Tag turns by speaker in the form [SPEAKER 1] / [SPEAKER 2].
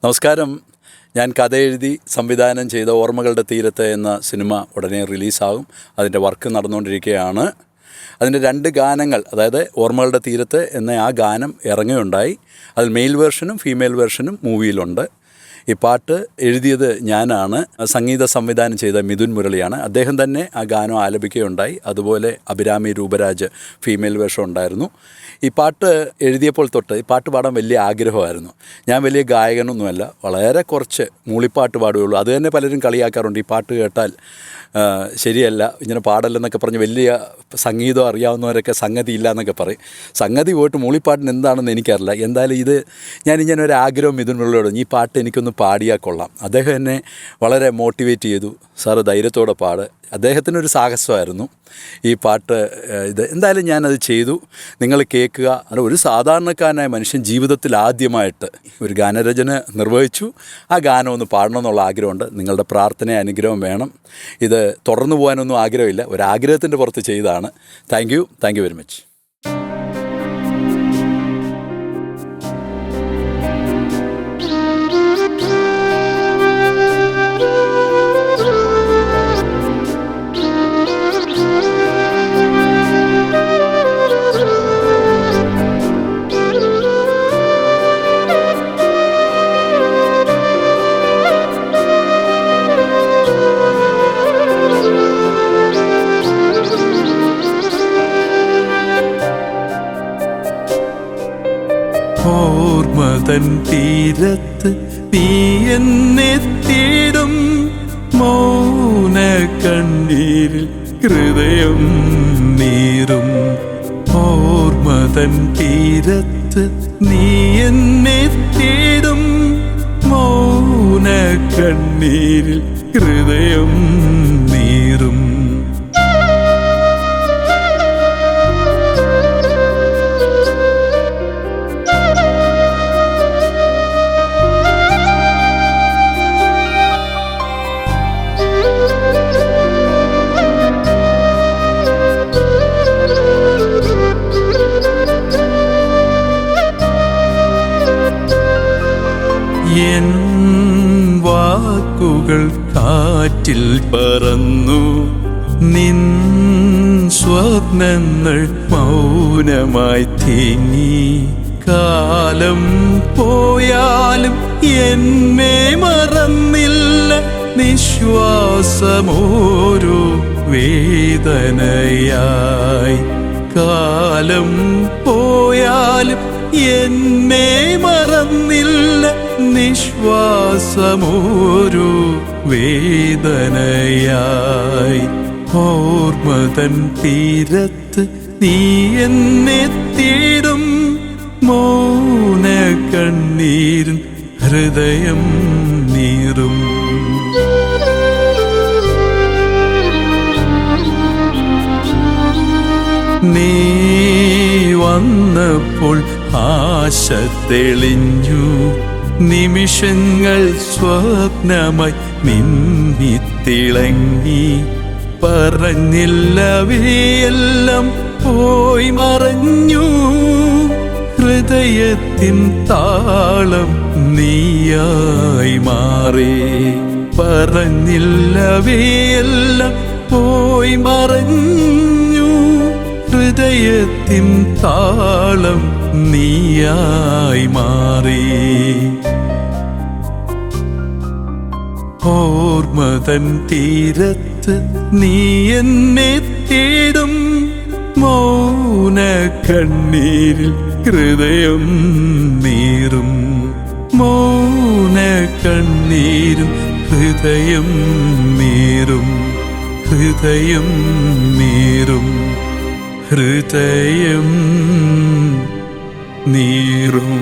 [SPEAKER 1] നമസ്കാരം. ഞാൻ കഥ എഴുതി സംവിധാനം ചെയ്ത ഓർമ്മകളുടെ തീരത്ത് എന്ന സിനിമ ഉടനെ റിലീസാകും. അതിൻ്റെ വർക്ക് നടന്നുകൊണ്ടിരിക്കുകയാണ്. അതിൻ്റെ 2 ഗാനങ്ങൾ, അതായത് ഓർമ്മകളുടെ തീരത്ത് എന്ന ആ ഗാനം ഇറങ്ങുകയുണ്ടായി. അതിൽ മെയിൽ വേർഷനും ഫീമെയിൽ വേർഷനും മൂവിയിലുണ്ട്. ഈ പാട്ട് എഴുതിയത് ഞാനാണ്. സംഗീത സംവിധാനം ചെയ്ത മിഥുൻ മുരളിയാണ്. അദ്ദേഹം തന്നെ ആ ഗാനം ആലപിക്കുകയുണ്ടായി. അതുപോലെ അഭിരാമി രൂപരാജ് ഫീമെയിൽ വേഷം ഉണ്ടായിരുന്നു. ഈ പാട്ട് എഴുതിയപ്പോൾ തൊട്ട് ഈ പാട്ട് പാടാൻ വലിയ ആഗ്രഹമായിരുന്നു. ഞാൻ വലിയ ഗായകനൊന്നുമല്ല, വളരെ കുറച്ച് മൂളിപ്പാട്ട് പാടുകയുള്ളൂ. അത് തന്നെ പലരും കളിയാക്കാറുണ്ട്. ഈ പാട്ട് കേട്ടാൽ ശരിയല്ല, ഇങ്ങനെ പാടല്ലെന്നൊക്കെ പറഞ്ഞ് വലിയ സംഗീതം അറിയാവുന്നവരൊക്കെ സംഗതി ഇല്ല എന്നൊക്കെ പറയും. സംഗതി പോയിട്ട് മൂളിപ്പാട്ടിന് എന്താണെന്ന് എനിക്കറിയില്ല. എന്തായാലും ഞാനിങ്ങനെ ഒരു ആഗ്രഹം മിഥുൻ മുരളിയോട്, ഈ പാട്ട് എനിക്കൊന്ന് പാടിയാൽ കൊള്ളാം. അദ്ദേഹം എന്നെ വളരെ മോട്ടിവേറ്റ് ചെയ്തു. സാറ് ധൈര്യത്തോടെ പാട്. അദ്ദേഹത്തിനൊരു സാഹസമായിരുന്നു ഈ പാട്ട്. എന്തായാലും ഞാനത് ചെയ്തു. നിങ്ങൾ കേൾക്കുക. അത് ഒരു സാധാരണക്കാരനായ മനുഷ്യൻ ജീവിതത്തിൽ ആദ്യമായിട്ട് ഒരു ഗാനരചന നിർവഹിച്ചു. ആ ഗാനം ഒന്ന് പാടണമെന്നുള്ള ആഗ്രഹമുണ്ട്. നിങ്ങളുടെ പ്രാർത്ഥന അനുഗ്രഹം വേണം. ഇത് തുടർന്നു പോകാനൊന്നും ആഗ്രഹമില്ല, ഒരാഗ്രഹത്തിൻ്റെ പുറത്ത് ചെയ്തതാണ്. Thank you very much.
[SPEAKER 2] ഓർമ്മതൻ തീരത്ത് നീ എന്നെ തേടും, മൗന കണ്ണീരിൽ ഹൃദയം നീറും. ഓർമ്മതൻ തീരത്ത് നീ എന്നെ തേടും, മൗന കണ്ണീരിൽ ഹൃദയം നീറും. എൻ വാക്കുകൾ കാറ്റിൽ പറന്നു, നിൻ സ്വപ്നങ്ങൾ മൗനമായി തേങ്ങി. കാലം പോയാലും എന്നെ മറന്നില്ല, നിശ്വാസമോരോ വേദനയായി. കാലം പോയാലും എന്നെ മറന്നില്ല, നിശ്വാസമോരോ വേദനയായി. ഓർമ്മതൻ തീരത്ത് നീ എന്നെ തേടും, മൗന കണ്ണീരിൻ ഹൃദയം നീറും. നീ വന്നപ്പോൾ ആശ തെളിഞ്ഞു, നിമിഷങ്ങൾ സ്വപ്നമായി മിന്നിത്തിളങ്ങി. പറഞ്ഞില്ലവയെല്ലാം പോയി മറഞ്ഞു, ഹൃദയത്തിൻ താളം നീയായി മാറി. പറഞ്ഞില്ലവയെല്ലാം പോയി മറഞ്ഞു, ഹൃദയത്തിൻ താളം നീയായി മാറി. ഓർമ്മതൻ തീരത്ത് നീ എന്നെ തേടും, മൗന കണ്ണീരിൽ ഹൃദയം നീറും. മൗന കണ്ണീരും ഹൃദയം നീറും. ഹൃദയം നീറും. ഹൃദയം നീറും.